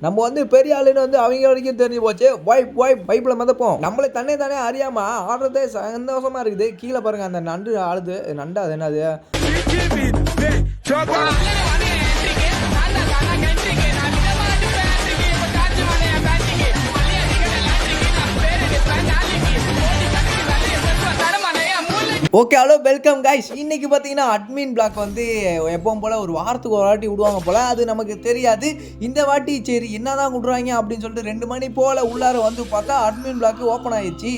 நம்ம வந்து பெரிய ஆளுன்னு வந்து அவங்க வரைக்கும் தெரிஞ்சு போச்சு. வைப்ல மிதப்போம். நம்மளே தானே அறியாம ஆடுறதே சந்தோஷமா இருக்குது. கீழே பாருங்க அந்த நண்டு ஆடுது. நண்டா அது என்னது? Okay, hello, welcome guys. இன்னைக்கு பார்த்தீங்கன்னா அட்மின் பிளாக் வந்து எப்பவும் போல் ஒரு வாரத்துக்கு ஒரு வாட்டி விடுவாங்க போல். அது நமக்கு தெரியாது. இந்த வாட்டி சரி என்னதான் விட்றாங்க அப்படின்னு சொல்லிட்டு 2 மணி போல் உள்ளார வந்து பார்த்தா அட்மின் பிளாக் ஓப்பன் ஆயிடுச்சு.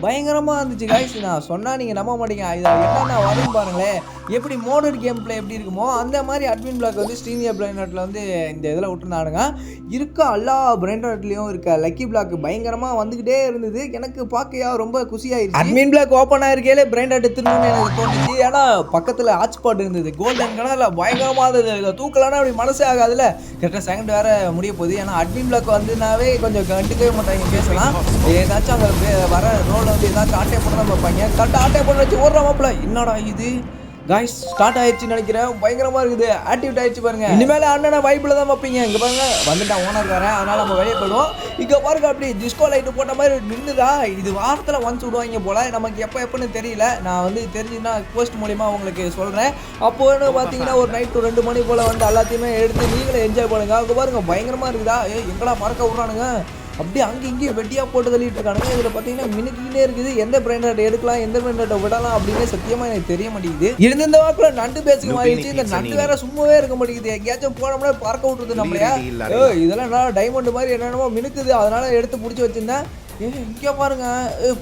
பயங்கரமாக இருந்துச்சு கைஸ். நான் சொன்னால் நீங்கள் நம்ப மாட்டீங்க. இதில் என்னென்ன வரும் பாருங்களேன். எப்படி மோடர் கேம் பிளே எப்படி இருக்குமோ அந்த மாதிரி அட்மின் பிளாக் வந்து ஸ்ரீனியர் பிரைன்ராட்டில் வந்து இந்த இதில் விட்டுருந்தானுங்க. இருக்க எல்லா பிரைன்ராட்லேயும் இருக்க லக்கி பிளாக் பயங்கரமாக வந்துக்கிட்டே இருந்தது. எனக்கு பார்க்கையா ரொம்ப குஷியாயிருச்சு. அட்மின் பிளாக் ஓப்பன் ஆயிருக்கையிலே பிரைன்ராட் எடுத்துன்னு எனக்கு தோணுச்சு. ஏன்னா பக்கத்தில் ஹாட் ஸ்பாட் இருந்தது. கோல்டன் கலரில் பயங்கரமாக இருந்தது. தூக்கலானா அப்படி மனசே ஆகாதுல்ல. கரெக்டாக செகண்ட் வேறு முடிய போகுது. ஏன்னா அட்மின் பிளாக் வந்துனாவே கொஞ்சம் கண்டுக்கவே மாட்டாங்க. பேசலாம் ஏதாச்சும் அங்கே வர ரோல் வந்து ஏதாச்சும் ஆட்டை போட்டு தான் பார்ப்பாங்க. கரெக்டாக ஆட்டை போட்டு வச்சு ஓடுற மாப்பிள்ள என்னடா இது காய்ஸ் ஸ்டார்ட் ஆயிடுச்சுன்னு நினைக்கிறேன். பயங்கரமாக இருக்குது. ஆக்டிவேட் ஆயிடுச்சு பாருங்க. இனிமேல் அண்ணனை வைப்பில் தான் வைப்பீங்க. இங்கே பாருங்க வந்துட்டான் ஓனர்காரன். அதனால் நம்ம வெளியே போயிடுவோம். இங்கே பாருங்க அப்படி டிஸ்கோ லைட்டு போட்ட மாதிரி நின்றுதா. இது வாரத்தில் ஒன்ஸ் விடுவாங்க போல். நமக்கு எப்போன்னு தெரியல. நான் வந்து தெரிஞ்சுன்னா போஸ்ட் மூலிமா உங்களுக்கு சொல்கிறேன். அப்போன்னு பார்த்தீங்கன்னா ஒரு நைட்டு 2 மணி போல் வந்து எல்லாத்தையுமே எடுத்து நீங்களே என்ஜாய் பண்ணுங்க. அங்கே பாருங்க பயங்கரமாக இருக்குதா. எங்கடா பறக்க விட்றானுங்க. அப்படியே அங்கே இங்கேயும் வெட்டியாக போட்டு தள்ளிட்டு இருக்கானுங்க. இதில் பார்த்தீங்கன்னா மினுக்கிட்டே இருக்குது. எந்த பிராண்டட் எடுக்கலாம் எந்த பிராண்டட்டை விடலாம் அப்படின்னு சத்தியமாக எனக்கு தெரிய மாட்டேங்குது. இருந்த வாக்கில் நண்டு பேசுக்கு மாறிடுச்சு. இந்த நண்டு வேற சும்மாவே இருக்க மாட்டேங்குது. எங்கேயாச்சும் போனோம்னா பறக்க விட்டுருது நம்மளையா. இதெல்லாம் நல்லா டைமண்ட் மாதிரி என்னென்னமோ மினுக்குது. அதனால எடுத்து பிடிச்சி வச்சிருந்தேன். இங்கே பாருங்க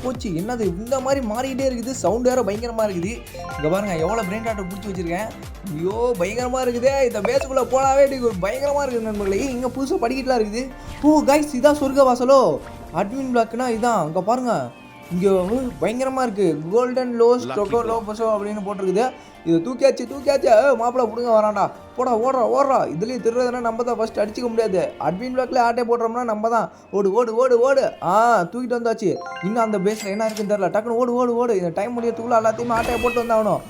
போச்சு. என்னது இந்த மாதிரி மாறிக்கிட்டே இருக்குது. சவுண்ட் வேறு பயங்கரமாக இருக்குது. இங்கே பாருங்க எவ்வளோ பிரெயின் டாட்டை பிடிச்சி வச்சிருக்கேன். ஐயோ பயங்கரமாக இருக்குது. இந்த பேஸுக்குள்ளே போனாவே பயங்கரமாக இருக்குது நண்பர்களே. இங்கே புதுசாக படிக்கிட்டுலாம் இருக்குது. கைஸ் இதான் சொர்க்க வாசலோ. அட்மின் பிளாக்னா இதான். இங்கே பாருங்க இங்கே பயங்கரமாக இருக்குது. கோல்டன் லோஸ் டொக்கோ லோபஸோ அப்படின்னு போட்டிருக்குது. இதை தூக்கியாச்சு மாப்பிள்ளை பிடுங்க வரான்டா. போடா ஓடுறா. இதுலேயும் திருறதுனா நம்ம தான் ஃபஸ்ட் அடிச்சிக்க முடியாது. அட்மின் பிளாக்ல ஆட்டை போடுறோம்னா நம்ம தான். ஓடு தூக்கிட்டு வந்தாச்சு. இன்னும் அந்த பேஸில் என்ன இருக்குன்னு தெரியல. டக்குன்னு ஓடு. இந்த டைம் முடியறதுக்குள்ள எல்லாத்தையுமே ஆட்டையை போட்டு வந்தாகணும்.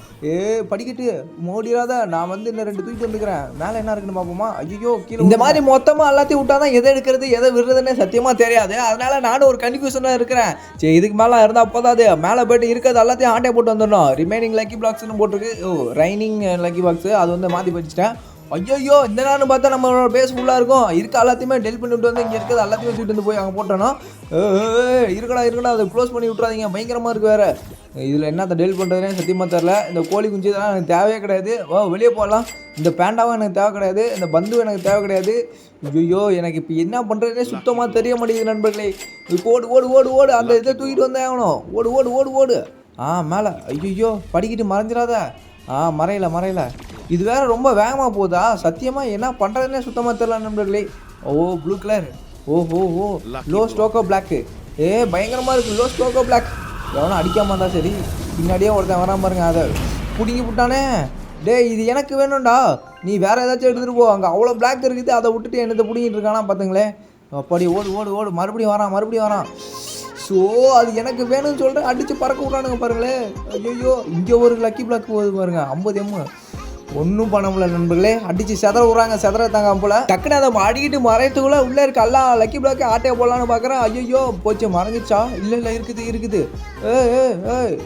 படிக்கட்டு மோடிராத. நான் வந்து இன்னும் 2 தூக்கிட்டு வந்துக்கிறேன். மேலே என்ன இருக்குன்னு பார்ப்போமா. ஐயோ கீழே இந்த மாதிரி மொத்தமாக எல்லாத்தையும் விட்டா தான் எதை எடுக்கிறது எதை விடுறதுன்னு சத்தியமாக தெரியாது. அதனால நானும் ஒரு கன்ஃபியூஷனாக இருக்கிறேன். சரி இதுக்கு மேலே இருந்தால் அப்போதாது மேலே போய்ட்டு இருக்கிறது எல்லாத்தையும் ஆட்டை போட்டு வந்துடணும். ரிமைனிங் லக்கி பிளாக்ஸ்னு போட்டிருக்கு. ரைனிங் லக்கி பாக்ஸ் அது வந்து மாற்றி வச்சுட்டேன். ஐயோ இந்த நேரம் பார்த்தா நம்மளோட பேஸ் ஃபுல்லாக இருக்கும். இருக்க எல்லாத்தையுமே டெல் பண்ணி விட்டு வந்து இங்கே இருக்கிறது எல்லாத்தையும் தூக்கிட்டு வந்து போய் அங்கே போட்டோன்னா இருக்கடா அதை க்ளோஸ் பண்ணி விட்றாதீங்க. பயங்கரமாக இருக்குது வேறு. இதில் என்னத்தை டெல் பண்ணுறதுனே சத்தியமாக தெரில. இந்த கோழி குஞ்சு இதெல்லாம் எனக்கு தேவையே கிடையாது. வெளியே போகலாம். இந்த பேண்டாவும் எனக்கு தேவை கிடையாது. இந்த பந்தும் எனக்கு தேவை கிடையாது. ஐயோ எனக்கு இப்போ என்ன பண்ணுறதுனே சுத்தமாக தெரிய மாட்டேங்குது நண்பர்களே. இப்போ ஓடு அந்த இதை தூக்கிட்டு வந்தே ஆகணும். ஓடு மேலே. ஐயோ படிக்கிட்டு மறைஞ்சிடாத. மறையல. இது வேற ரொம்ப வேகமாக போகுதா. சத்தியமாக என்ன பண்ணுறதுனே சுத்தமாக தெரியல நண்பர்களே. Blue colour. ஓ லோ ஸ்டோக்கோ பிளாக்கு. பயங்கரமாக இருக்குது. லோ ஸ்டோக்கோ பிளாக். எவனும் அடிக்காம தான் சரி. பின்னாடியே ஒருத்தன் வராம பாருங்க. அதை பிடிங்கி விட்டானே. இது எனக்கு வேணும்டா. நீ வேற ஏதாச்சும் எடுத்துகிட்டு போ. அங்கே அவ்வளோ பிளாக் இருக்குது. அதை விட்டுட்டு என்னத்தை பிடிங்கிட்டு இருக்கானா பார்த்துங்களேன். அப்படி ஓடு மறுபடியும் வரான். ஸோ அது எனக்கு வேணும்னு சொல்கிறேன். அடித்து பறக்க விட்றானுங்க பாருங்களேன். ஐயோ இங்கே ஒரு லக்கி பிளாக் போகுது பாருங்க. 50 ஒன்றும் பண்ண முடியல நண்பர்களே. அடித்து செதற விட்றாங்க. செதறத்தாங்க போல். டக்குன்னு அதை அடிக்கிட்டு மறையத்துக்குள்ளே உள்ளே இருக்க எல்லா லக்கி பிளாக்கு ஆட்டையை போடலான்னு பார்க்குறேன். ஐயோ போச்சு மறைஞ்சிச்சா. இல்லை இருக்குது.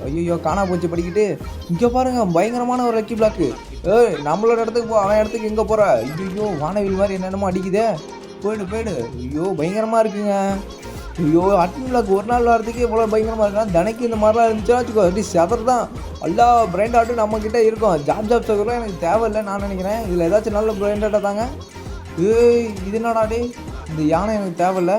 ஐயோ காணா போச்சு படிக்கிட்டு. இங்கே பாருங்கள் பயங்கரமான ஒரு லக்கி பிளாக்கு. நம்மளோட இடத்துக்கு போ. அவன் இடத்துக்கு எங்கே போகிற. ஐயோ வானவில் மாதிரி என்னென்னமோ அடிக்குதே. போயிடு. ஐயோ பயங்கரமாக இருக்குங்க. அட்மின் பிளாக் ஒரு நாள் வரதுக்கு இவ்வளோ பயங்கரமாக இருக்கான். தினைக்கு இந்த மாதிரிலாம் இருந்துச்சுன்னா வச்சுக்கோ. அப்படி செதர் தான். எல்லா பிராண்ட் ஆட்டும் நம்மக்கிட்ட இருக்கும். ஜாப் சகரம் எனக்கு தேவையில்லை நான் நினைக்கிறேன். இதில் ஏதாச்சும் நல்ல பிராண்டாக தாங்க. இது என்னடாடே. இந்த யானை எனக்கு தேவையில்லை.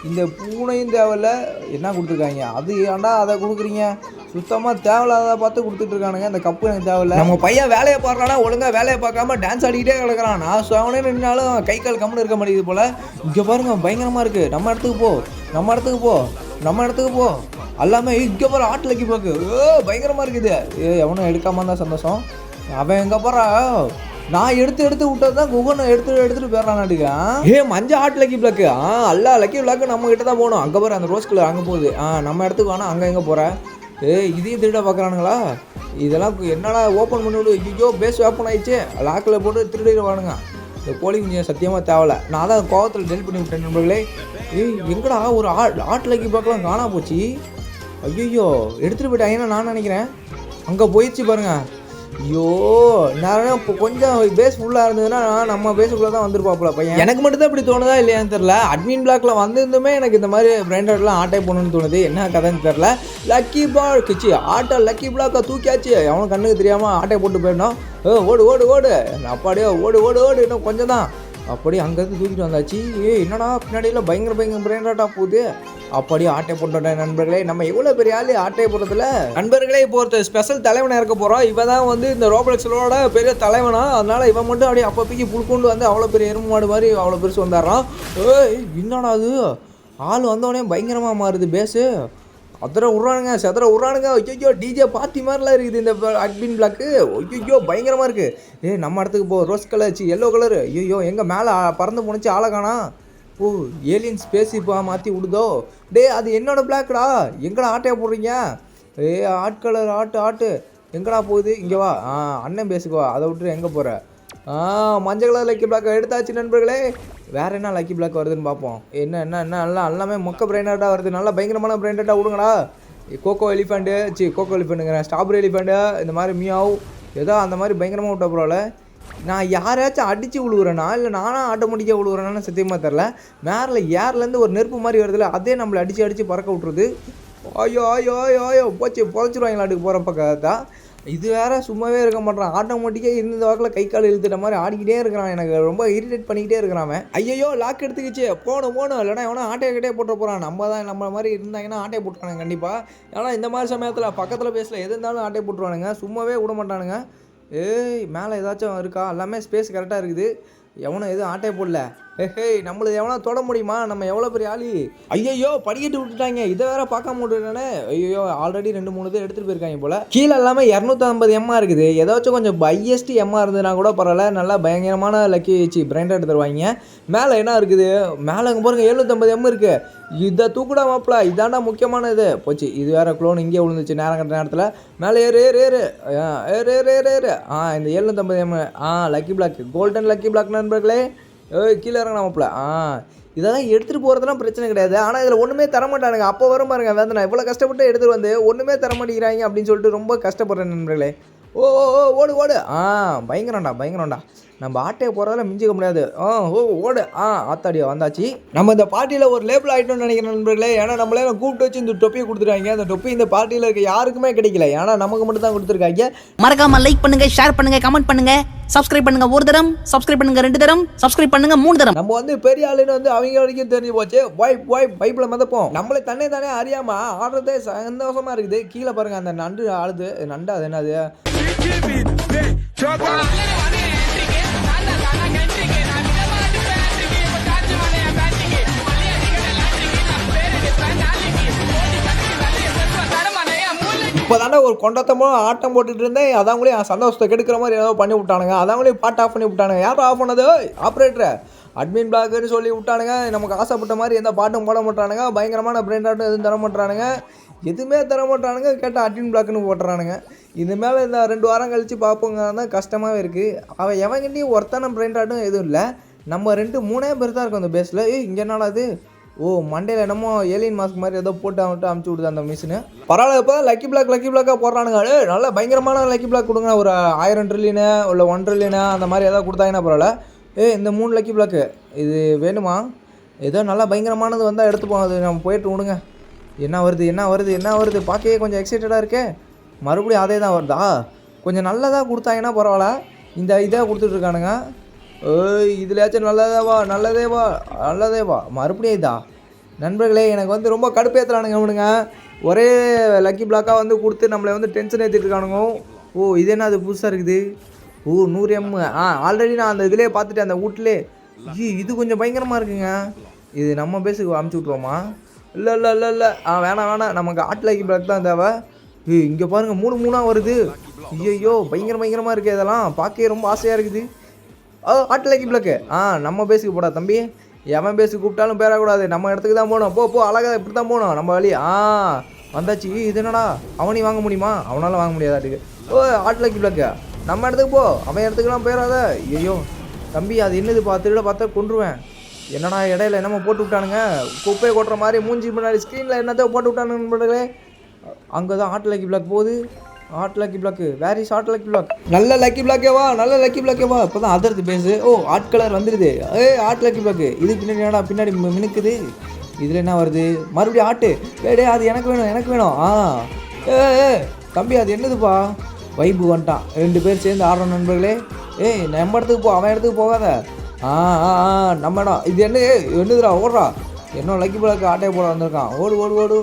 இந்த பூனையும் தேவையில்லை. என்ன கொடுத்துருக்காங்க அது ஏன்டா அதை கொடுக்குறீங்க. சுத்தமாக தேவையில்லாத பார்த்து கொடுத்துட்ருக்கானுங்க. இந்த கப்பு எனக்கு தேவையில்லை. நம்ம பையன் வேலையை பார்க்கறானா ஒழுங்காக வேலையை பார்க்காம டான்ஸ் ஆடிக்கிட்டே கிடக்கிறான். நான் சவனே நின்னாலும் கை கால் கம்முன்னு இருக்க மாட்டேங்குது போல். இங்கே பாருங்க பயங்கரமாக இருக்குது. நம்ம இடத்துக்கு போ. எல்லாமே இங்கே போகிற ஆட்டு லக்கி பார்க்கு. பயங்கரமாக இருக்குது. எவனும் எடுக்காம தான் சந்தோஷம். அவன் எங்கே போகிறா. நான் எடுத்து விட்டது தான் குகனை எடுத்துகிட்டு போயிடறான். மஞ்சள் ஹாட் லக்கி பிளாக்கு. எல்லா லக்கி பிளாக்கு நம்ம கிட்ட தான் போகணும். அங்கே போகிற அந்த ரோஸ் கலர் அங்கே போகுது. நம்ம இடத்துக்கு வேணாம். அங்கே எங்கே போகிற. இதையும் திருட பார்க்குறானுங்களா. இதெல்லாம் என்னடா ஓப்பன் பண்ணி விடு. ஐயோ பேஸ் ஓப்பன் ஆயிடுச்சு. லாக்கில் போட்டு திருடிடுவானுங்க. இந்த கோழி குஞ்சு சத்தியமாக தேவையில்ல. நான் தான் கோவத்தில் டெலிட் பண்ணி விட்டேன் நண்பர்களே. எங்கடா ஒரு ஆட்டு லக்கி பிளாக்லாம் காணா போச்சு. ஐயோ எடுத்துகிட்டு போயிட்டாங்கன்னு நான் நினைக்கிறேன். அங்கே போயிடுச்சு பாருங்கள். ஐயோ நான் இப்போ கொஞ்சம் பேஸ் ஃபுல்லாக இருந்ததுன்னா நம்ம பேஸுக்குள்ளே தான் வந்துருப்பாப்புல பையன். எனக்கு மட்டும் தான் இப்படி தோணுதா இல்லையான்னு தெரில. அட்மின் பிளாக்ல வந்திருந்துமே எனக்கு இந்த மாதிரி பிராண்டட்லாம் ஆட்டை போகணுன்னு தோணுது. என்ன கதைன்னு தெரில. லக்கி பிளாக் கிச்சு ஆட்டை லக்கி பிளாக்கை தூக்கியாச்சு. அவனுக்கு கண்ணுக்கு தெரியாமல் ஆட்டை போட்டு போயிடணும். ஓடு ஓடு ஓடு அப்பாடியோ ஓடு ஓடு ஓடு இன்னும் கொஞ்சம் தான். அப்படி அங்கேருந்து தூக்கிட்டு வந்தாச்சு. என்னடா பின்னாடியில் பயங்கர பிராண்டாக போகுது. அப்படியே ஆட்டை போட்டோம் நண்பர்களே. நம்ம எவ்வளோ பெரிய ஆள் ஆட்டை போடுறதுல நண்பர்களே. இப்போ ஒருத்தர் ஸ்பெஷல் தலைவனாக இருக்க போகிறோம். இவன் தான் வந்து இந்த ரோப்ளெக்ஸோட பெரிய தலைவனா. அதனால் இவன் மட்டும் அப்படியே அப்பப்பைக்கு புல்கொண்டு வந்து அவ்வளோ பெரிய எறும்பு மாடு மாதிரி அவ்வளோ பெருசு வந்துடுறான். என்னடா அது ஆள் வந்தோடனே பயங்கரமாக மாறுது பேஸு. அதர விட்றானுங்க செதற விட்றானுங்க. ஐயோ டிஜே பார்ட்டி மாதிரிலாம் இருக்குது இந்த அட்மின் பிளாக்கு. ஐயோ பயங்கரமாக இருக்குது. நம்ம இடத்துக்கு போ. Rose colour yellow colour. ஐயோ எங்கே மேலே பறந்து போணுச்சு ஆளை காணா. ஓ ஏலியன் ஸ்பேஸ் இப்போ மாற்றி விடுதோ. அது என்னோட பிளாக்டா. எங்கடா ஆட்டையாக போடுறீங்க. ஆட்கலர் ஆட்டு எங்கடா போகுது. இங்கே வா. அண்ணன் பேசுக்கு வா. அதை விட்டு எங்கே போகிற. மஞ்சள் கலர் லக்கி பிளாக் எடுத்தாச்சு நண்பர்களே. வேறு என்ன லக்கி பிளாக் வருதுன்னு பார்ப்போம். என்ன எல்லாமே மொக்க பிராண்டடாக வருது. நல்லா பயங்கரமான பிராண்டடாக விடுங்கடா. கோகோ எலிஃபெண்ட்டு கோகோ எலிஃபெண்ட்டுங்கிறேன் ஸ்ட்ராபெரி எலிஃபெண்ட்டு இந்த மாதிரி மியாவ் ஏதோ அந்த மாதிரி பயங்கரமாக விட்ட போகிறோம்ல. நான் யாராச்சும் அடித்து விழுவுறேனா இல்லை நானாக ஆட்டோமேட்டிக்காக விழுவுறேன்னு சத்தியமாக தெரில. மேலே ஏர்லேருந்து ஒரு நெருப்பு மாதிரி வருதுல்ல அதே நம்மளை அடித்து பறக்க விட்ருது. ஐயோ போச்சு புதைச்சிருவாங்களாட்டுக்கு போகிற பக்கம் தான். இது வேறு சும்மாவே இருக்க மாட்டான். ஆட்டோமேட்டிக்காக இந்த வாக்கில் கை கால் இழுத்துட்ட மாதிரி ஆடிக்கிட்டே இருக்கிறான். எனக்கு ரொம்ப இரிட்டேட் பண்ணிக்கிட்டே இருக்கிறான். ஐயோ லாக் எடுத்துக்கிச்சு போகணும் இல்லைனா எவனா ஆட்டையை போட்டு போகிறான். நம்ம மாதிரி இருந்தாங்கன்னா ஆட்டையை போட்டுருவானுங்க கண்டிப்பாக. ஏன்னா இந்த மாதிரி சமயத்தில் பக்கத்தில் பேசல எது இருந்தாலும் ஆட்டையை போட்டுருவானுங்க. சும்மாவே விட மாட்டானுங்க. மேலே ஏதாச்சும் இருக்கா. எல்லாமே ஸ்பேஸ் கரெக்டாக இருக்குது. எவனும் எதுவும் ஆட்டையை போடல. நம்மளுக்கு எவனா தொட முடியுமா. நம்ம எவ்வளோ பெரிய ஆளி. ஐயோ படிக்கட்டு விட்டுட்டாங்க. இதை வேற பார்க்காம விட்டுட்டானே. ஐயோ ஆல்ரெடி 2-3 இது எடுத்துகிட்டு போயிருக்காங்க போல். கீழே எல்லாமே 250 எம்மா இருக்குது. ஏதாச்சும் கொஞ்சம் ஹையஸ்ட் எம்மா இருந்ததுன்னா கூட பரவாயில்ல. நல்லா பயங்கரமான லக்கி பிராண்டட் எடுத்துருவாங்க. மேலே என்ன இருக்குது. மேலே அங்கே பாருங்க 750 எம் இருக்குது. இதை தூக்குடா மாப்பிள. இதாண்டா முக்கியமான இது போச்சு. இது வேற க்ளோன் இங்கே விழுந்துச்சு நேரம் கட்ட நேரத்தில். மேலே ஏறு இந்த 750 M lucky block golden lucky block நண்பர்களே. கீழே இறங்க மாப்பிள. இதெல்லாம் எடுத்துகிட்டு போகிறதுலாம் பிரச்சனை கிடையாது. ஆனால் இதில் ஒன்றுமே தரமாட்டானுங்க. அப்போ வரும் பாருங்க வேதனை. இவ்வளோ கஷ்டப்பட்டு எடுத்துகிட்டு வந்து ஒன்றுமே தரமாட்டேங்கிறாங்க அப்படின்னு சொல்லிட்டு ரொம்ப கஷ்டப்படுறேன் நண்பர்களே. ஓடு பயங்கரம்டா. நம்ம ஆட்டையை போகிறதால மிஞ்சிக்க முடியாது. ஓடு ஆத்தாடியா வந்தாச்சு. நம்ம இந்த பார்ட்டியில் ஒரு லேபிள் ஆகிட்டோம்னு நினைக்கிறேன் நண்பர்களே. ஏன்னா நம்மளே கூப்பிட்டு வச்சு இந்த தொப்பியை கொடுத்துருக்காங்க. அந்த தொப்பி இந்த பார்ட்டியில் இருக்க யாருக்குமே கிடைக்கல. ஏன்னா நமக்கு மட்டும் தான் கொடுத்துருக்காங்க. மறக்காம லைக் பண்ணுங்க, ஷேர் பண்ணுங்க, கமெண்ட் பண்ணுங்க, சப்ஸ்கிரைப் பண்ணுங்க. ஒரு தரம் சப்ஸ்கிரைப் பண்ணுங்க, 2 தரம் சப்ஸ்கிரைப் பண்ணுங்க, 3 தரம். நம்ம வந்து பெரிய ஆளுன்னு வந்து அவங்க வரைக்கும் தெரிஞ்சு போச்சு. பைப்பில் மதப்போம். நம்மளே தானே அறியாம ஆடுறதே சந்தோஷமா இருக்குது. கீழே பாருங்க அந்த நண்டு ஆடுது. நண்டு அது என்னது. இப்போ தானே ஒரு கொண்டாட்டமோ ஆட்டம் போட்டுட்டு இருந்தேன். அதாங்களே சந்தோஷத்தை கெடுக்கிற மாதிரி ஏதோ பண்ணி விட்டானுங்க. அதாங்களே பாட்டு ஆஃப் பண்ணி விட்டானுங்க. யாரும் ஆஃப் பண்ணது. ஆப்ரேட்டரை அட்மின் பிளாக்னு சொல்லி விட்டானுங்க. நமக்கு ஆசைப்பட்ட மாதிரி எந்த பாட்டும் போட மாட்டானுங்க. பயங்கரமான பிராண்டாட்டும் எதுவும் தர மாட்டானுங்க. எதுவுமே தர மாட்டானுங்க. கேட்டால் அட்மின் பிளாக்னு போட்டுறானுங்க. இது மேலே இந்த 2 வாரம் கழித்து பார்ப்போங்க தான் கஷ்டமாகவே இருக்குது. அவன் எவங்கிட்டையும் ஒருத்தான பிராண்டாட்டும் எதுவும் இல்லை. நம்ம 2-3 பேர் தான் இருக்கும் அந்த பேஸில். இங்கே என்னடா அது. மண்டேல என்னமோ ஏலியன் மாஸ்க் மாதிரி ஏதோ போட்டு அமுச்சு விடுது அந்த மிஷினு. பரவாயில்ல. இப்போ லக்கி பிளாக்காக போடுறானுங்க. நல்லா பயங்கரமான லக்கி பிளாக் கொடுங்க. ஒரு 1000 ட்ரில்லியனு இல்லை 1 ட்ரில்லியனு அந்த மாதிரி ஏதாவது கொடுத்தாங்கன்னா பரவாயில்ல. இந்த 3 லக்கி பிளாக்கு இது வேணுமா. ஏதோ நல்லா பயங்கரமானது வந்தால் எடுத்துப்போம். அது நம்ம போயிட்டு விடுங்க. என்ன வருது பார்க்கவே கொஞ்சம் எக்ஸைட்டடாக இருக்கே. மறுபடியும் அதே தான் வருதா. கொஞ்சம் நல்லதாக கொடுத்தாங்கன்னா பரவாயில்ல. இந்த இதாக கொடுத்துட்ருக்கானுங்க. இதுலையாச்சும் நல்லதே வா மறுபடியும் இதா. நண்பர்களே எனக்கு வந்து ரொம்ப கடுப்பேற்றுறானுங்க அவனுங்க. ஒரே லக்கி பிளாக்காக வந்து கொடுத்து நம்மளை வந்து டென்ஷன் ஏற்றிட்டு இருக்கானுங்க. இது என்ன அது புதுசாக இருக்குது. 100 எம். ஆல்ரெடி நான் அந்த இதிலே பார்த்துட்டேன் அந்த வீட்டிலே. இது கொஞ்சம் பயங்கரமாக இருக்குங்க. இது நம்ம பேஸுக்கு அமுச்சு விட்ருவோமா. இல்லை வேணாம். நமக்கு ஆட்டு லக்கி பிளாக் தான் தேவை. இங்கே பாருங்கள் 3 வருது. ஐயோ பயங்கரமாக இருக்குது. இதெல்லாம் பார்க்கவே ரொம்ப ஆசையாக இருக்குது. ஆட்டு லக்கி பிளாக்கு. நம்ம பேஸுக்கு போடா தம்பி. எவன் பேஸுக்கு கூப்பிட்டாலும் பேரக்கூடாது. நம்ம இடத்துக்கு தான் போகணும். போ அழகாக இப்படி தான் போகணும் நம்ம வழி. வந்தாச்சு. இது என்னடா அவனையும் வாங்க முடியுமா. அவனால் வாங்க முடியாதாட்டுக்கு. ஆட்டு லக்கி பிளாக்கு நம்ம இடத்துக்கு போ. அவன் இடத்துக்குலாம் போயிடாத. ஐயோ தம்பி அது என்னதுப்பா, திருட பார்த்தா கொன்றுவேன். என்னடா இடையில என்னமோ போட்டு விட்டானுங்க, குப்பையை கொட்டுற மாதிரி மூஞ்சி முன்னாடி ஸ்க்ரீனில் என்னதோ போட்டு விட்டானுங்க நண்பர்களே. அங்கே தான் ஹாட் லக்கி பிளாக் போகுது. Hot lucky block, where is hot lucky block? நல்ல லக்கி பிளாக்கேவா, நல்ல லக்கி பிளாக்கேவா. இப்போ தான் அதர்து பேசு. ஓ ஹாட் கலர் வந்துடுது. Hot lucky block. இது பின்னாடி என்னடா பின்னாடி மினுக்குது. இதில் என்ன வருது, மறுபடியும் ஆட்டு. டே அது எனக்கு வேணும், எனக்கு வேணும். ஏ தம்பி அது என்னதுப்பா? வைப்பு வந்துட்டான். 2 பேர் சேர்ந்து ஆடுறோம் நண்பர்களே. நம்ம இடத்துக்கு போ, அவன் இடத்துக்கு போகாத. நம்ம இடம் இது. என்னதுடா ஓடுறா. என்ன லக்கி பிளாக்கு ஆட்டையை போட வந்திருக்கான். ஓடு ஓடு ஓடு.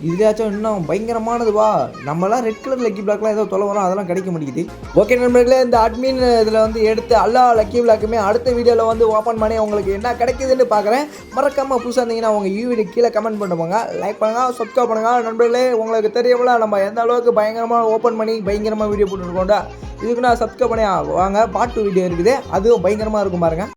இதுலேயாச்சும் இன்னும் பயங்கரமானதுவா. நம்மளாம் ரெட் கலர் லக்கி பிளாக்லாம் ஏதோ தொலை வரும், அதெல்லாம் கிடைக்க மாட்டேங்குது. ஓகே நண்பர்களே, இந்த அட்மின் இதில் வந்து எடுத்து எல்லா லக்கி பிளாக்குமே அடுத்த வீடியோவில் வந்து ஓப்பன் பண்ணி உங்களுக்கு என்ன கிடைக்குதுன்னு பார்க்குறேன். மறக்காமல் புதுசாக இருந்தீங்கன்னா உங்கள் வீடியோ கீழே கமெண்ட் பண்ணுவாங்க, லைக் பண்ணுங்கள், சப்ஸ்கிரைப் பண்ணுங்கள். நண்பர்களே உங்களுக்கு தெரியல நம்ம எந்த அளவுக்கு பயங்கரமாக ஓப்பன் பண்ணி பயங்கரமாக வீடியோ போட்டுருக்கோண்டா. இதுக்கு நான் சப்ஸ்கிரைப் பண்ணி வாங்க. பார்ட் 2 வீடியோ இருக்குது, அதுவும் பயங்கரமாக இருக்கும் பாருங்கள்.